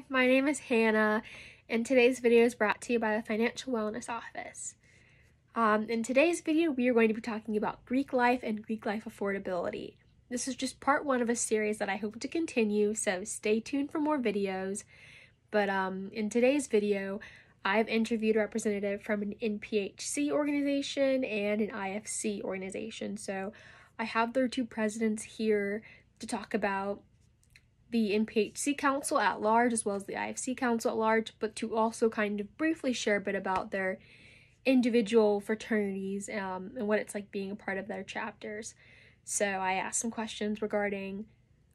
Hi, my name is Hannah, and today's video is brought to you by the Financial Wellness Office. In today's video, we are going to be talking about Greek life and Greek life affordability. This is just part one of a series that I hope to continue, so stay tuned for more videos. But in today's video, I've interviewed a representative from an NPHC organization and an IFC organization. So I have their two presidents here to talk about the NPHC Council at large as well as the IFC Council at large, but to also kind of briefly share a bit about their individual fraternities and what it's like being a part of their chapters. So I asked some questions regarding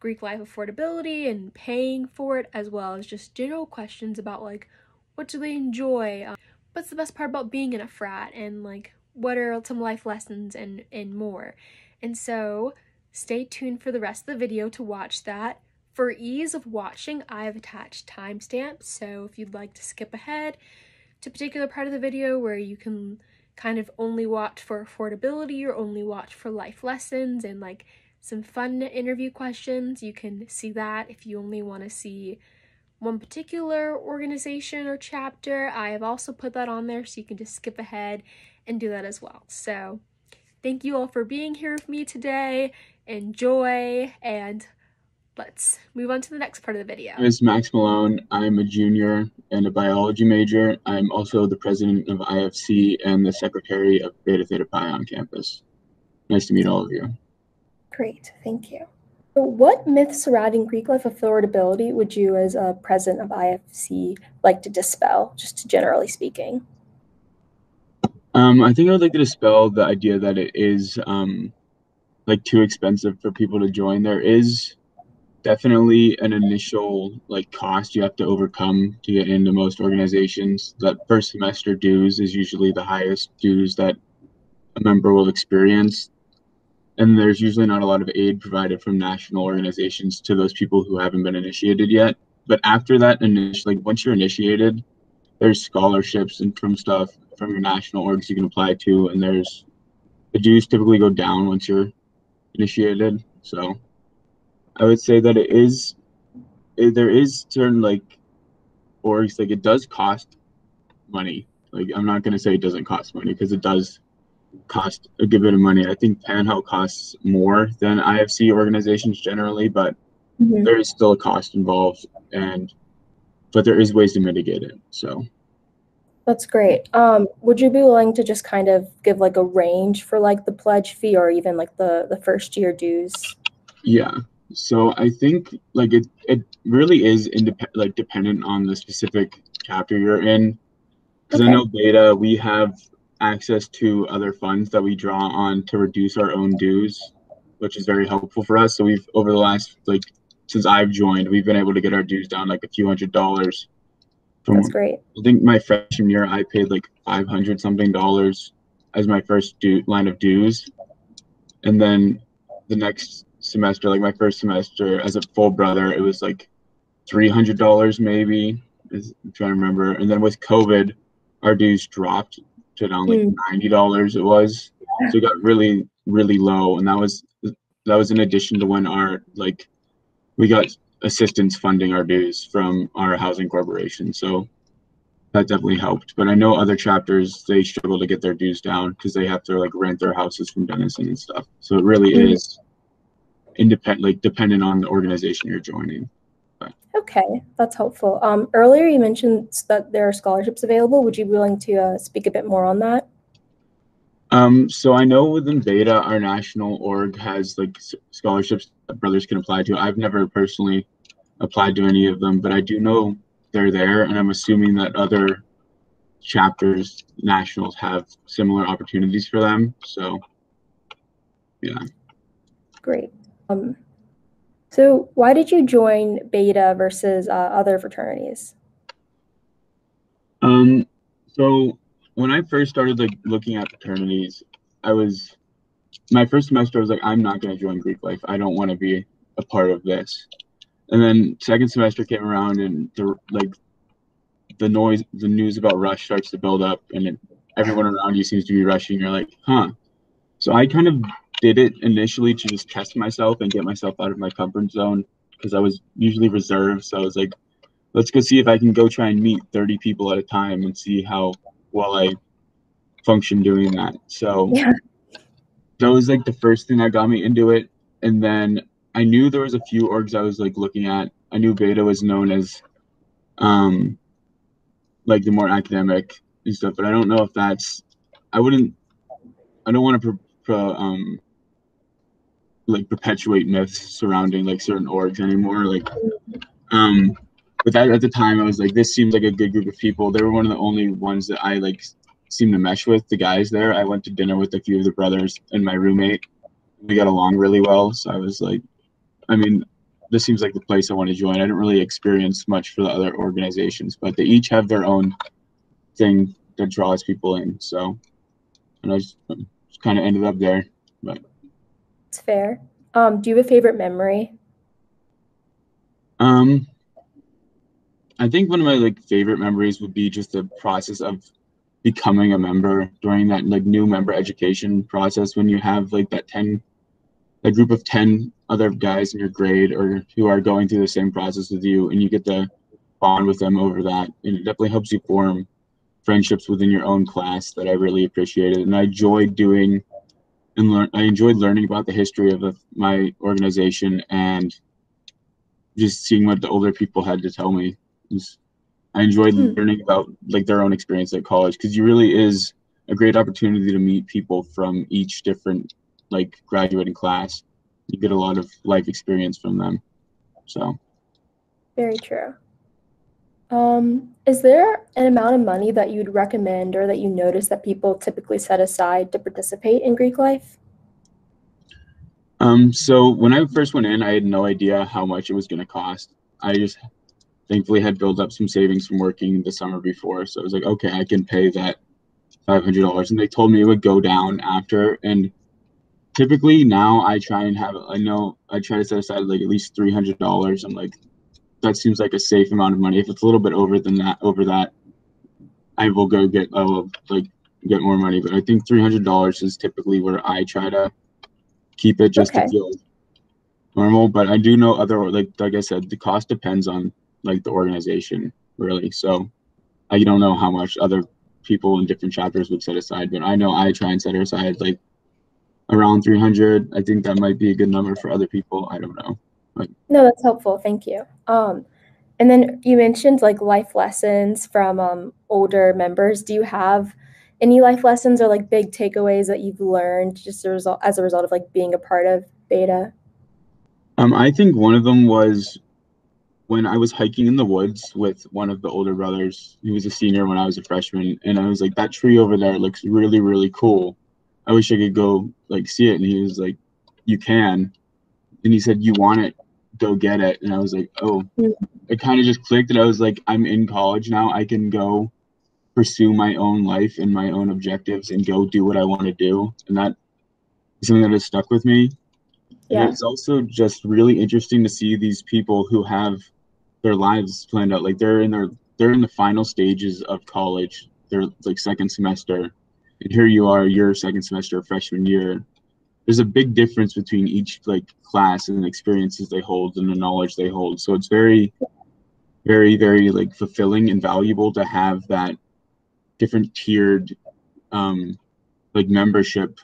Greek life affordability and paying for it, as well as just general questions about like what do they enjoy, what's the best part about being in a frat, and like what are some life lessons and more. And so stay tuned for the rest of the video to watch that. For ease of watching, I have attached timestamps, so if you'd like to skip ahead to a particular part of the video where you can kind of only watch for affordability or only watch for life lessons and like some fun interview questions, you can see that. If you only want to see one particular organization or chapter, I have also put that on there, so you can just skip ahead and do that as well. So thank you all for being here with me today. Enjoy, and let's move on to the next part of the video. My name is Max Malone. I'm a junior and a biology major. I'm also the president of IFC and the secretary of Beta Theta Pi on campus. Nice to meet all of you. Great, thank you. So what myths surrounding Greek life affordability would you, as a president of IFC, like to dispel, just generally speaking? I think I would like to dispel the idea that it is like too expensive for people to join. There is definitely an initial like cost you have to overcome to get into most organizations. That first semester dues is usually the highest dues that a member will experience, and there's usually not a lot of aid provided from national organizations to those people who haven't been initiated yet. But after that, initially, once you're initiated, there's scholarships and from stuff from your national orgs you can apply to, and there's the dues typically go down once you're initiated. So I would say that there is certain like orgs, like it does cost money. Like I'm not gonna say it doesn't cost money, because it does cost a good bit of money. I think Panhell costs more than IFC organizations generally, but there is still a cost involved, but there is ways to mitigate it. So that's great. Would you be willing to just kind of give like a range for like the pledge fee or even like the first year dues? Yeah. So I think like it really is dependent on the specific chapter you're in. Because I know Beta, we have access to other funds that we draw on to reduce our own dues, which is very helpful for us. So we've, over the last, like, since I've joined, we've been able to get our dues down like a few $100s. That's great. I think my freshman year, I paid like $500 something as my first line of dues. And then the next semester, like my first semester as a full brother, it was like $300 maybe. I'm trying to remember. And then with COVID, our dues dropped to down like $90 it was. So it got really, really low. And that was in addition to when we got assistance funding our dues from our housing corporation. So that definitely helped. But I know other chapters, they struggle to get their dues down because they have to like rent their houses from Denison and stuff. So it really is dependent on the organization you're joining. But. Okay, that's helpful. Earlier you mentioned that there are scholarships available. Would you be willing to speak a bit more on that? So I know within Beta, our national org has like scholarships that brothers can apply to. I've never personally applied to any of them, but I do know they're there, and I'm assuming that other chapters, nationals, have similar opportunities for them. So yeah. Great. So why did you join Beta versus other fraternities? So when I first started like looking at fraternities, my first semester I was like, I'm not going to join Greek life. I don't want to be a part of this. And then second semester came around, and the news about rush starts to build up, and everyone around you seems to be rushing. You're like, huh. So I kind of did it initially to just test myself and get myself out of my comfort zone, because I was usually reserved. So I was like, let's go see if I can go try and meet 30 people at a time and see how well I function doing that. So Yeah. that was like the first thing that got me into it. And then I knew there was a few orgs I was like looking at. I knew Beta was known as like the more academic and stuff, but I don't know if that's, I don't want to like perpetuate myths surrounding like certain orgs anymore. Like, but that at the time I was like, this seems like a good group of people. They were one of the only ones that I like seemed to mesh with, the guys there. I went to dinner with a few of the brothers and my roommate. We got along really well. So I was like, I mean, this seems like the place I want to join. I didn't really experience much for the other organizations, but they each have their own thing that draws people in. So, and I just kind of ended up there. But It's fair. Do you have a favorite memory? I think one of my like favorite memories would be just the process of becoming a member during that like new member education process, when you have like that group of 10 other guys in your grade or who are going through the same process with you, and you get to bond with them over that. And it definitely helps you form friendships within your own class that I really appreciated. And I enjoyed doing and I enjoyed learning about the history of my organization and just seeing what the older people had to tell me. I enjoyed learning about like their own experience at college, because you really is a great opportunity to meet people from each different like graduating class. You get a lot of life experience from them. So Very true. Is there an amount of money that you'd recommend or that you notice that people typically set aside to participate in Greek life? So when I first went in, I had no idea how much it was going to cost. I just thankfully had built up some savings from working the summer before. So I was like, okay, I can pay that $500. And they told me it would go down after. And typically now I try to set aside like at least $300. I'm like, that seems like a safe amount of money. If it's a little bit over that, I will get more money. But I think $300 is typically where I try to keep it, just to feel normal. But I do know other, like I said, the cost depends on like the organization really. So I don't know how much other people in different chapters would set aside, but I know I try and set aside like around 300. I think that might be a good number for other people. I don't know. But No, that's helpful. Thank you. And then you mentioned like life lessons from older members. Do you have any life lessons or like big takeaways that you've learned just as a result of like being a part of Beta? I think one of them was when I was hiking in the woods with one of the older brothers. He was a senior when I was a freshman, and I was like, that tree over there looks really, really cool. I wish I could go like see it. And he was like, you can. And he said, you want it, go get it. And I was like, oh, it kind of just clicked. And I was like, I'm in college now. I can go pursue my own life and my own objectives and go do what I want to do. And that is something that has stuck with me. And Yeah. it's also just really interesting to see these people who have their lives planned out. Like they're in the final stages of college. They're like second semester. And here you are, your second semester of freshman year. There's a big difference between each like class and the experiences they hold and the knowledge they hold. So it's very, very, very like fulfilling and valuable to have that different tiered like membership,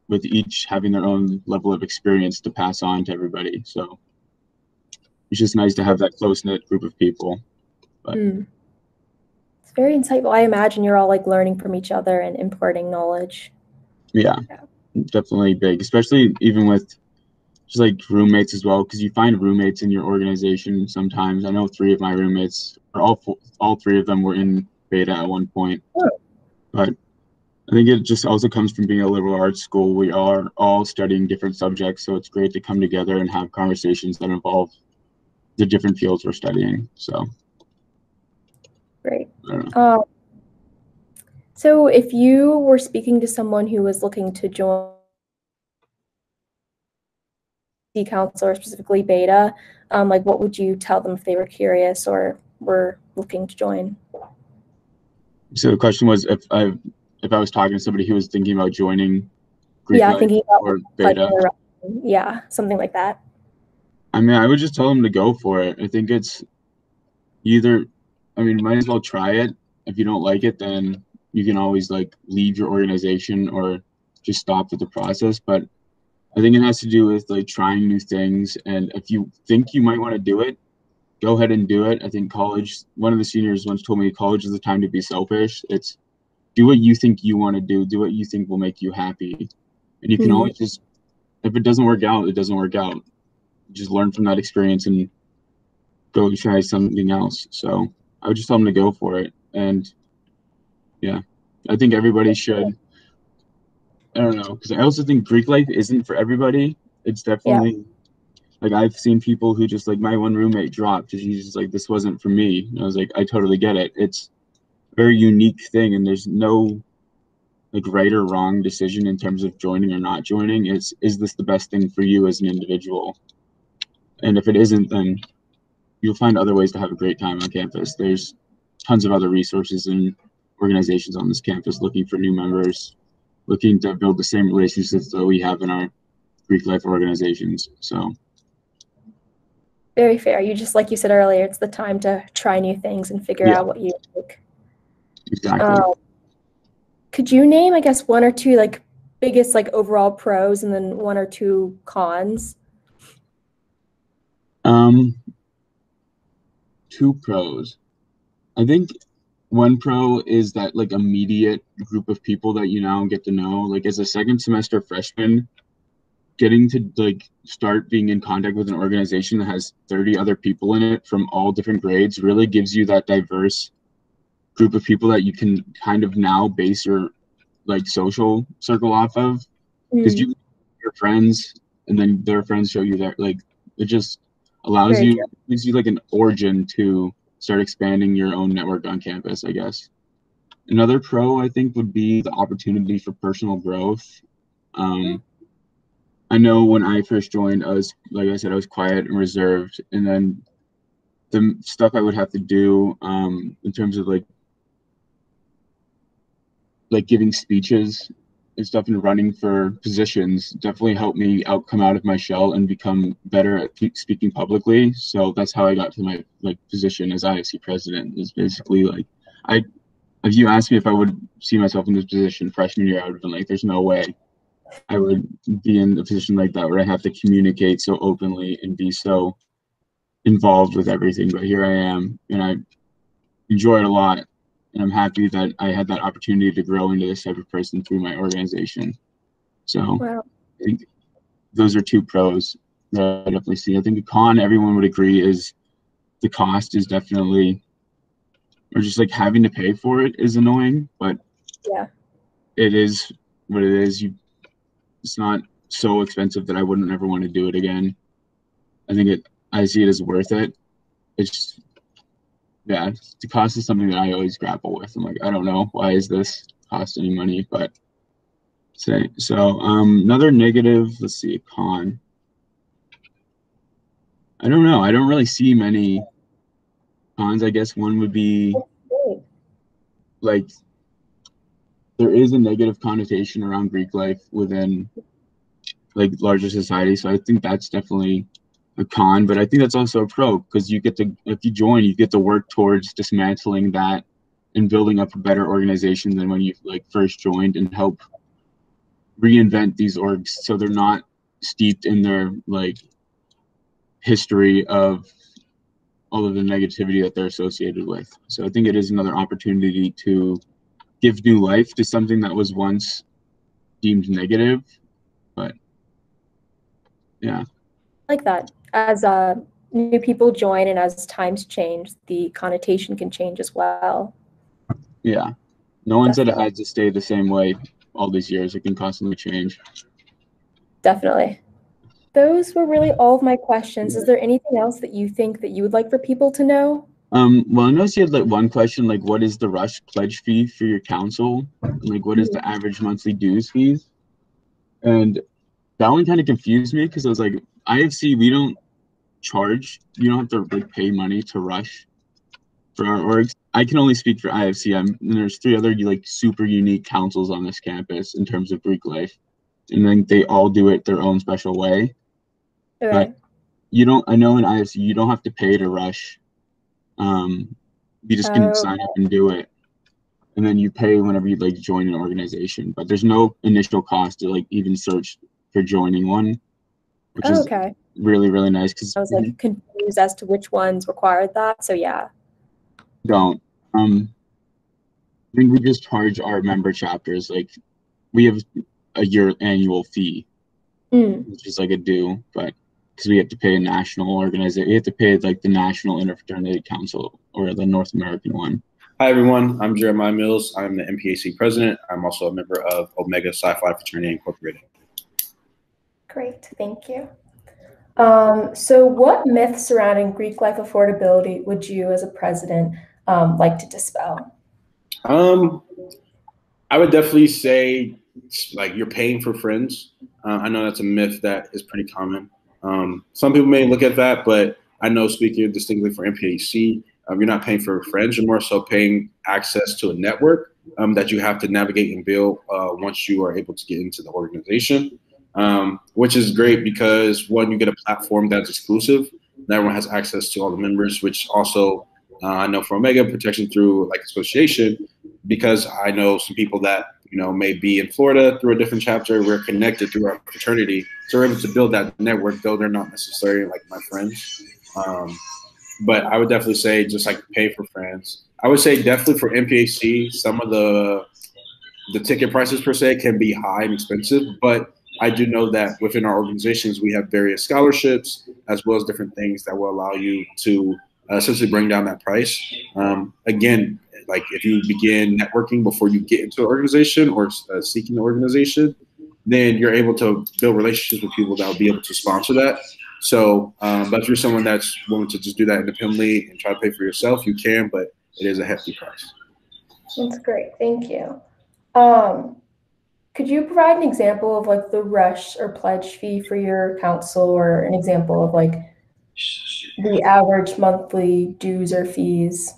with each having their own level of experience to pass on to everybody. So it's just nice to have that close-knit group of people. But it's very insightful. I imagine you're all like learning from each other and imparting knowledge. yeah. Definitely big, especially even with just like roommates as well, because you find roommates in your organization sometimes. I know 3 of my roommates, or all 3 of them were in Beta at one point. But I think it just also comes from being a liberal arts school. We are all studying different subjects, so it's great to come together and have conversations that involve the different fields we're studying. So great. So if you were speaking to someone who was looking to join counselor, specifically Beta, like what would you tell them if they were curious or were looking to join? So the question was if I was talking to somebody who was thinking about joining Greek life thinking about or Beta. Yeah, something like that. I mean, I would just tell them to go for it. I think it's either, I mean, might as well try it. If you don't like it, then you can always like leave your organization or just stop with the process. But I think it has to do with like trying new things. And if you think you might want to do it, go ahead and do it. I think college, one of the seniors once told me college is the time to be selfish. It's do what you think you want to do what you think will make you happy. And you can always just, if it doesn't work out, it doesn't work out. Just learn from that experience and go try something else. So I would just tell them to go for it. And yeah, I think everybody should. I don't know, because I also think Greek life isn't for everybody. It's definitely like I've seen people who just like my one roommate dropped because he's just like, this wasn't for me. And I was like, I totally get it. It's a very unique thing, and there's no like right or wrong decision in terms of joining or not joining. Is this the best thing for you as an individual? And if it isn't, then you'll find other ways to have a great time on campus. There's tons of other resources and organizations on this campus looking for new members, looking to build the same relationships that we have in our Greek life organizations. So Very fair. You just, like you said earlier, it's the time to try new things and figure out what you like. Exactly. Could you name, I guess, one or two like biggest like overall pros and then one or two cons? Two pros. I think one pro is that like immediate group of people that you now get to know. Like as a second semester freshman, getting to like start being in contact with an organization that has 30 other people in it from all different grades really gives you that diverse group of people that you can kind of now base your like social circle off of, because you your friends and then their friends show you that like it just allows Very you true. gives you like an origin to start expanding your own network on campus, I guess. Another pro I think would be the opportunity for personal growth. I know when I first joined, I was, like I said, I was quiet and reserved. And then the stuff I would have to do in terms of like giving speeches and stuff and running for positions definitely helped me come out of my shell and become better at speaking publicly. So that's how I got to my like position as IFC president. Is basically like I if you asked me if I would see myself in this position freshman year, I would have been like, there's no way I would be in a position like that where I have to communicate so openly and be so involved with everything. But here I am, and I enjoy it a lot. And I'm happy that I had that opportunity to grow into this type of person through my organization. So Wow. I think those are two pros that I definitely see. I think a con, everyone would agree, is the cost is definitely, or just like having to pay for it is annoying, but Yeah. it is what it is. It's not so expensive that I wouldn't ever want to do it again. I see it as worth it. It's yeah, the cost is something that I always grapple with. I'm like, I don't know, why is this cost any money? But say so. Another negative. Let's see, a con. I don't know. I don't really see many cons. I guess one would be like there is a negative connotation around Greek life within like larger society. So I think that's definitely a con, but I think that's also a pro because you get to, if you join, you get to work towards dismantling that and building up a better organization than when you like first joined, and help reinvent these orgs so they're not steeped in their like history of all of the negativity that they're associated with. So I think it is another opportunity to give new life to something that was once deemed negative. But yeah. Like that. As new people join and as times change, the connotation can change as well. Yeah. No one said it Definitely. had to stay the same way all these years. It can constantly change. Definitely. Those were really all of my questions. Is there anything else that you think that you would like for people to know? Well, I noticed you had like one question, like what is the rush pledge fee for your council? And, like what is the average monthly dues fees? And that one kind of confused me because I was like, IFC, we don't charge. You don't have to like pay money to rush for our orgs. I can only speak for IFC. And there's three other like super unique councils on this campus in terms of Greek life, and then they all do it their own special way. Okay. But you don't. I know in IFC you don't have to pay to rush You just can sign up and do it, and then you pay whenever you like join an organization. But there's no initial cost to like even search for joining one, which is really, really nice. Because I was like confused as to which ones required that. So yeah. Don't. I think we just charge our member chapters, like we have a year annual fee, which is like a due, but because we have to pay a national organization, we have to pay like the National Interfraternity Council or the North American one. Hi everyone, I'm Jeremiah Mills. I'm the NPHC president. I'm also a member of Omega Sci-Fi Fraternity Incorporated. Great, thank you. So what myths surrounding Greek life affordability would you as a president like to dispel? I would definitely say like you're paying for friends. I know that's a myth that is pretty common. Some people may look at that, but I know speaking distinctly for NPHC, you're not paying for friends. You're more so paying access to a network that you have to navigate and build once you are able to get into the organization, which is great because one, you get a platform that's exclusive. And everyone has access to all the members, which also I know for Omega protection through like association, because I know some people that may be in Florida through a different chapter. We're connected through our fraternity, so we're able to build that network, though they're not necessarily like my friends. But I would definitely say just like pay for friends. I would say definitely for NPHC, some of the ticket prices per se can be high and expensive, but I do know that within our organizations we have various scholarships as well as different things that will allow you to essentially bring down that price. Again, like if you begin networking before you get into an organization or seeking an organization, then you're able to build relationships with people that will be able to sponsor that. So, but if you're someone that's willing to just do that independently and try to pay for yourself, you can, but it is a hefty price. That's great. Thank you. Could you provide an example of like the rush or pledge fee for your council, or an example of like the average monthly dues or fees?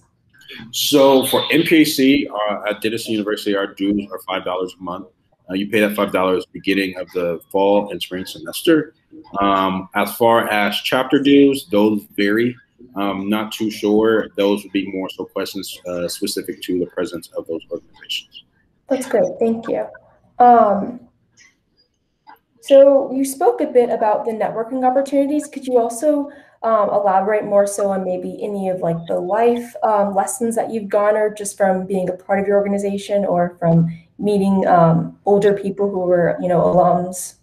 So for NPHC at Denison University, our dues are $5 a month. You pay that $5 beginning of the fall and spring semester. As far as chapter dues, those vary. Not too sure. Those would be more so questions specific to the presidents of those organizations. That's great. Thank you. So you spoke a bit about the networking opportunities. Could you also elaborate more so on maybe any of like the life lessons that you've garnered just from being a part of your organization or from meeting older people who were, alums?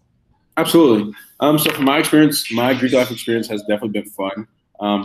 Absolutely. So from my experience, my Greek life experience has definitely been fun.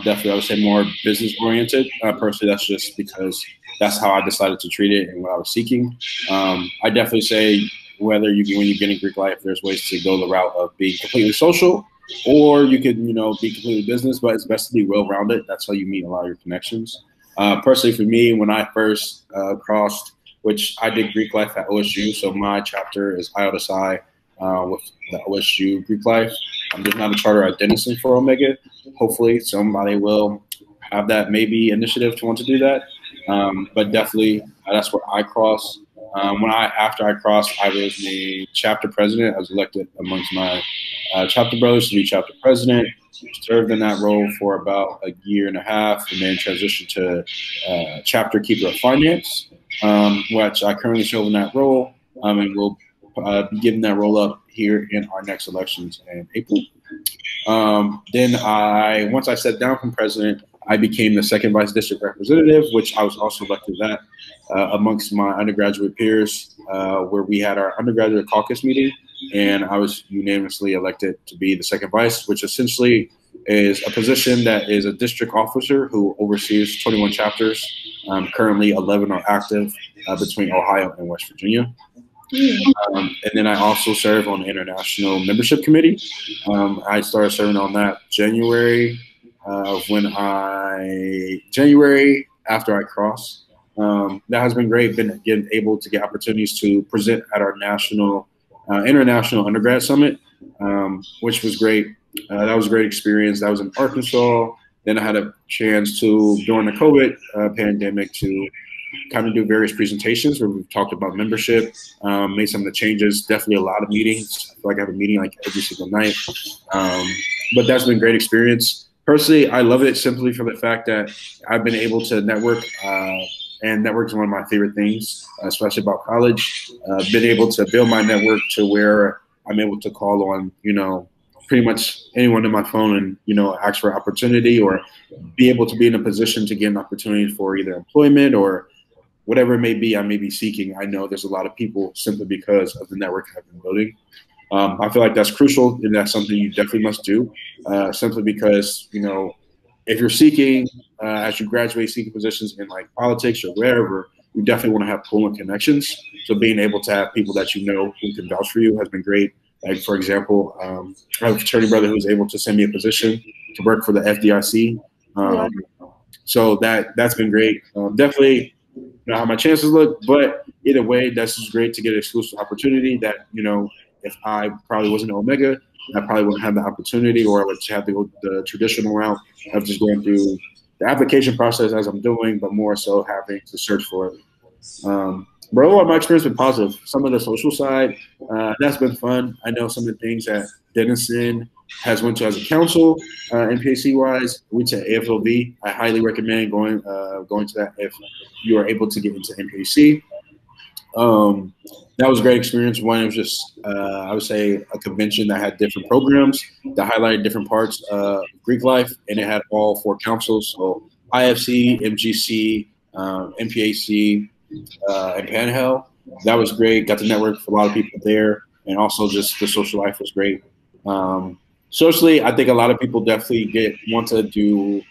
Definitely, I would say more business oriented. Personally, that's just because that's how I decided to treat it and what I was seeking. I definitely say when you get in Greek life, there's ways to go the route of being completely social, or you could, be completely business, but it's best to be well-rounded. That's how you meet a lot of your connections. Personally, for me, when I first crossed, which I did Greek life at OSU, so my chapter is Iota Psi with the OSU Greek life. There's not a charter at Denison for Omega. Hopefully, somebody will have that maybe initiative to want to do that. But definitely, that's where I crossed. After I crossed, I was made chapter president. I was elected amongst my chapter brothers to be chapter president. Served in that role for about a year and a half, and then transitioned to chapter keeper of finance, which I currently serve in that role, and will be giving that role up here in our next elections in April. Then once I stepped down from president, I became the second vice district representative, which I was also elected that amongst my undergraduate peers, where we had our undergraduate caucus meeting, and I was unanimously elected to be the second vice, which essentially is a position that is a district officer who oversees 21 chapters. Currently, 11 are active between Ohio and West Virginia. And then I also serve on the International Membership Committee. I started serving on that January after I crossed. That has been great. Been able to get opportunities to present at our international undergrad summit, which was great. That was a great experience. That was in Arkansas. Then I had a chance to, during the COVID pandemic, to kind of do various presentations where we've talked about membership, made some of the changes, definitely a lot of meetings. I feel like I have a meeting like every single night. But that's been a great experience. Personally, I love it simply for the fact that I've been able to network, and network is one of my favorite things, especially about college. Been able to build my network to where I'm able to call on, pretty much anyone on my phone and, ask for opportunity, or be able to be in a position to get an opportunity for either employment or whatever it may be I may be seeking. I know there's a lot of people simply because of the network I've been building. I feel like that's crucial, and that's something you definitely must do, simply because, if you're seeking, as you graduate, seeking positions in like politics or wherever, you definitely want to have pool and connections. So being able to have people that who can vouch for you has been great. Like, for example, I have a fraternity brother who's able to send me a position to work for the FDIC. So that's been great. Definitely how my chances look, but either way, that's just great to get an exclusive opportunity that, if I probably wasn't Omega, I probably wouldn't have the opportunity, or I would have to go the traditional route of just going through the application process as I'm doing, but more so having to search for it. But overall, my experience has been positive. Some of the social side, that's been fun. I know some of the things that Denison has went to as a council, NPHC wise. We went to AFLB. I highly recommend going to that if you are able to get into NPHC. That was a great experience. One, it was just, I would say, a convention that had different programs that highlighted different parts of Greek life, and it had all 4 councils. So IFC, MGC, NPHC, and Panhell. That was great. Got to network with a lot of people there, and also just the social life was great. Socially, I think a lot of people definitely want to do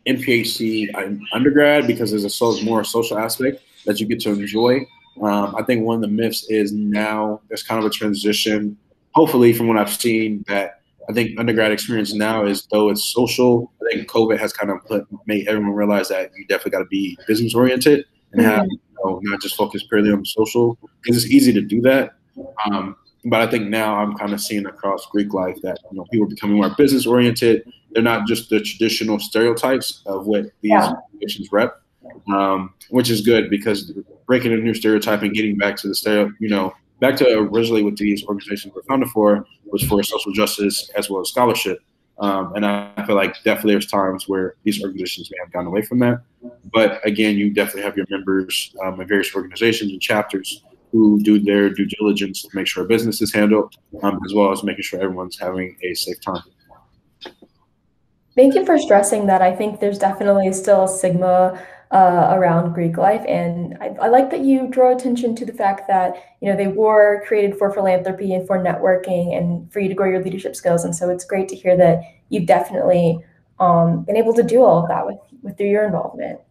NPHC undergrad because there's a more social aspect that you get to enjoy. I think one of the myths is now there's kind of a transition, hopefully from what I've seen, that I think undergrad experience now is, though it's social, I think COVID has kind of made everyone realize that you definitely got to be business oriented and have, not just focus purely on social, because it's easy to do that. But I think now I'm kind of seeing across Greek life that, people are becoming more business oriented. They're not just the traditional stereotypes of what these organizations rep. Which is good, because breaking a new stereotype and getting back to the back to originally what these organizations were founded for was for social justice as well as scholarship. And I feel like definitely there's times where these organizations may have gone away from that. But again, you definitely have your members in various organizations and chapters who do their due diligence to make sure business is handled, as well as making sure everyone's having a safe time. Thank you for stressing that. I think there's definitely still a stigma around Greek life, and I like that you draw attention to the fact that they were created for philanthropy and for networking and for you to grow your leadership skills. And so it's great to hear that you've definitely been able to do all of that with through your involvement.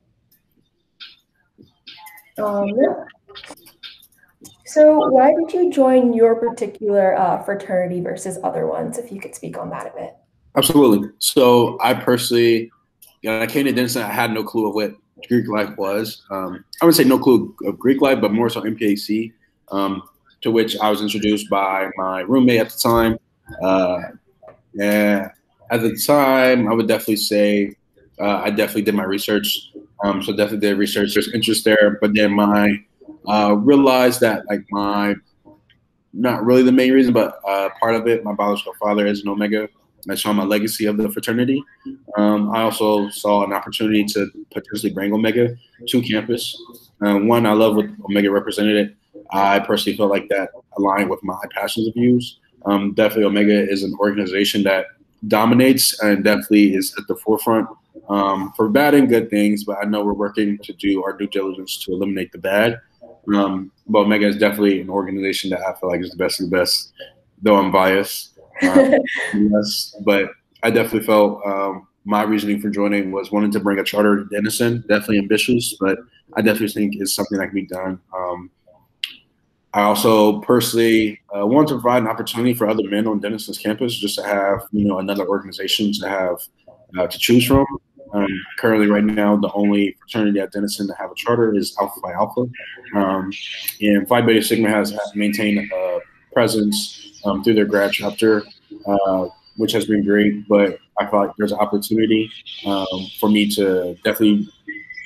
So why did you join your particular fraternity versus other ones? If you could speak on that a bit. Absolutely. So I personally, I came to Denison, I had no clue of what Greek life was. I would say no clue of Greek life, but more so NPHC, to which I was introduced by my roommate at the time. And at the time, I would definitely say I definitely did my research. So definitely did research. There's interest there, but then realized that not really the main reason, but part of it, my biological father is an Omega. I saw my legacy of the fraternity. I also saw an opportunity to potentially bring Omega to campus. One, I love what Omega represented. I personally felt like that aligned with my passions and views. Definitely Omega is an organization that dominates and definitely is at the forefront for bad and good things, but I know we're working to do our due diligence to eliminate the bad. But Omega is definitely an organization that I feel like is the best of the best, though I'm biased. Yes, but I definitely felt my reasoning for joining was wanting to bring a charter to Denison. Definitely ambitious, but I definitely think it's something that can be done. I also personally want to provide an opportunity for other men on Denison's campus just to have another organization to have to choose from. Currently, right now, the only fraternity at Denison to have a charter is Alpha Phi Alpha, and Phi Beta Sigma has maintained a presence through their grad chapter, which has been great. But I feel like there's an opportunity for me to definitely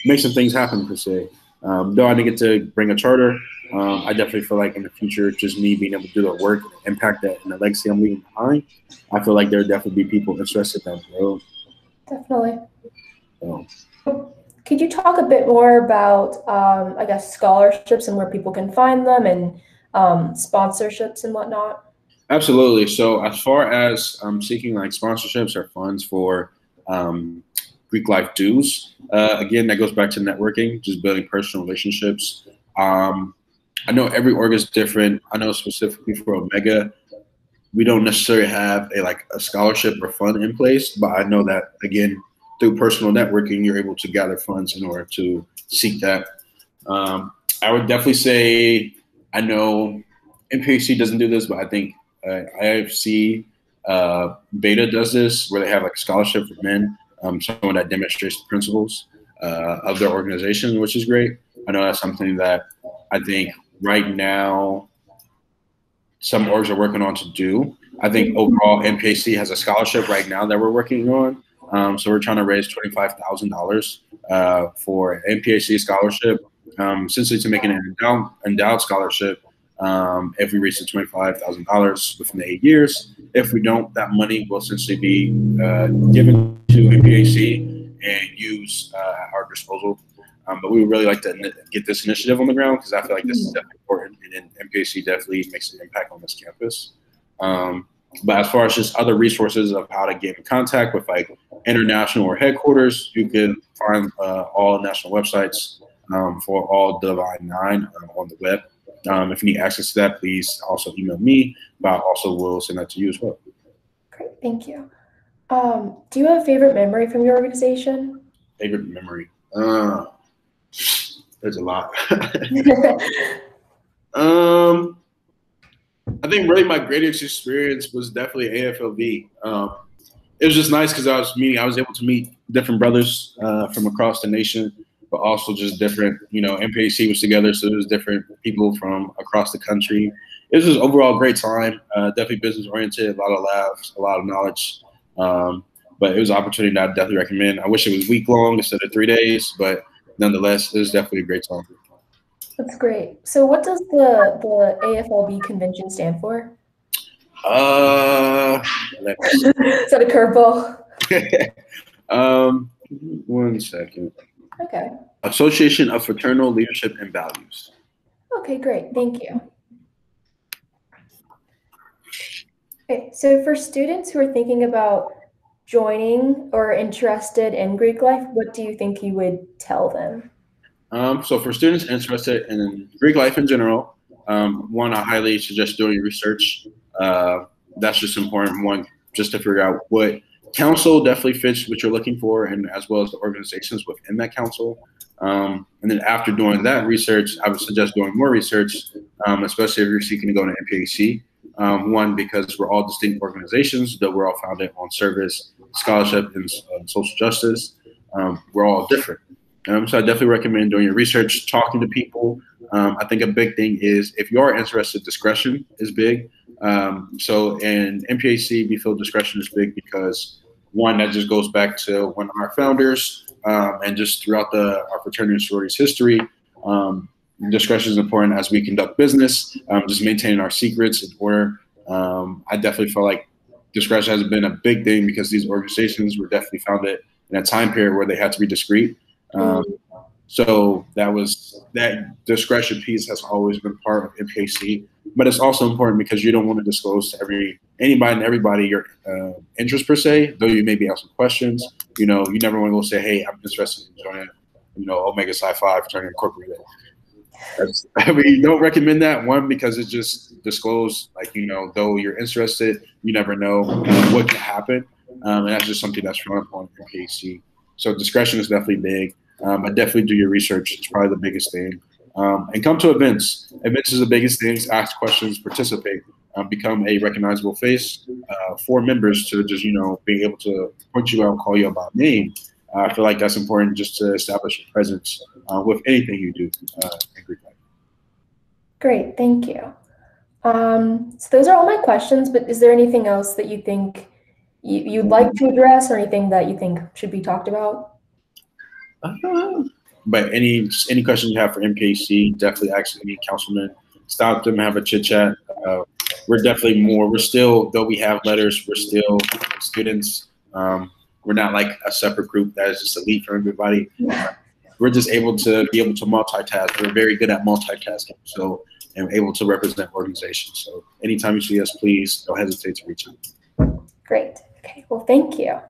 make some things happen, per se. Though I didn't get to bring a charter, I definitely feel like in the future, just me being able to do the work, impact that, and the legacy I'm leaving behind, I feel like there will definitely be people interested down the road. Definitely. So, could you talk a bit more about, I guess, scholarships and where people can find them, and sponsorships and whatnot? absolutely. So as far as seeking like sponsorships or funds for Greek life dues, again, that goes back to networking, just building personal relationships. I know every org is different. I know specifically for Omega, we don't necessarily have a scholarship or fund in place, but I know that again through personal networking, you're able to gather funds in order to seek that. I would definitely say I know NPHC doesn't do this, but I think IFC Beta does this, where they have like a scholarship for men, someone that demonstrates the principles of their organization, which is great. I know that's something that I think right now some orgs are working on to do. I think overall NPHC has a scholarship right now that we're working on. So we're trying to raise $25,000 for NPHC scholarship, essentially to make an endowed scholarship. If we reach the $25,000 within the 8 years, if we don't, that money will essentially be given to NPHC and used at our disposal. But we would really like to get this initiative on the ground because I feel like this is definitely important, and NPHC definitely makes an impact on this campus. But as far as just other resources of how to get in contact with like international or headquarters, you can find all national websites for all Divine Nine on the web. If you need access to that, please also email me, but I also will send that to you as well. Great, thank you. Do you have a favorite memory from your organization? Favorite memory? There's a lot. I think really my greatest experience was definitely AFLV. It was just nice because I was able to meet different brothers from across the nation, but also just different, NPHC was together, so there was different people from across the country. It was just overall a great time, definitely business oriented, a lot of laughs, a lot of knowledge. But it was an opportunity that I definitely recommend. I wish it was week long instead of 3 days, but nonetheless, it was definitely a great time. That's great. So what does the AFLB convention stand for? Is that a curveball? 1 second. Okay. Association of Fraternal Leadership and Values. Okay, great. Thank you. Okay, so for students who are thinking about joining or interested in Greek life, what do you think you would tell them? So for students interested in Greek life in general, one, I highly suggest doing research. That's just important. One, just to figure out what council definitely fits what you're looking for, and as well as the organizations within that council. And then after doing that research, I would suggest doing more research, especially if you're seeking to go to NPHC. One, because we're all distinct organizations, though we're all founded on service, scholarship, and social justice. We're all different. So I definitely recommend doing your research, talking to people. I think a big thing is if you are interested, discretion is big. So in NPHC, we feel discretion is big because one, that just goes back to one of our founders and just throughout our fraternity and sororities history. Discretion is important as we conduct business, just maintaining our secrets in order. I definitely feel like discretion has been a big thing because these organizations were definitely founded in a time period where they had to be discreet. So that discretion piece has always been part of NPHC, but it's also important because you don't want to disclose to anybody and everybody your interest per se, though you may be asking questions. You never want to go say, hey, I'm interested in joining, Omega Psi Phi Fraternity Incorporated. Don't recommend that, one, because it just disclosed, though you're interested, you never know what can happen. And that's just something that's frowned upon in NPHC. So discretion is definitely big. But definitely do your research. It's probably the biggest thing. And come to events. Events is the biggest thing. Ask questions, participate, become a recognizable face for members to just, being able to point you out, call you out by name. I feel like that's important just to establish your presence with anything you do in Greek life. Great, thank you. So those are all my questions, but is there anything else that you think you'd like to address or anything that you think should be talked about? But any questions you have for NPHC, definitely ask any councilman. Stop them, have a chit chat. We're still, though we have letters, we're still students. We're not like a separate group that is just elite for everybody. We're just able to multitask. We're very good at multitasking, so, and able to represent organizations. So anytime you see us, please don't hesitate to reach out. Great. Okay. Well, thank you.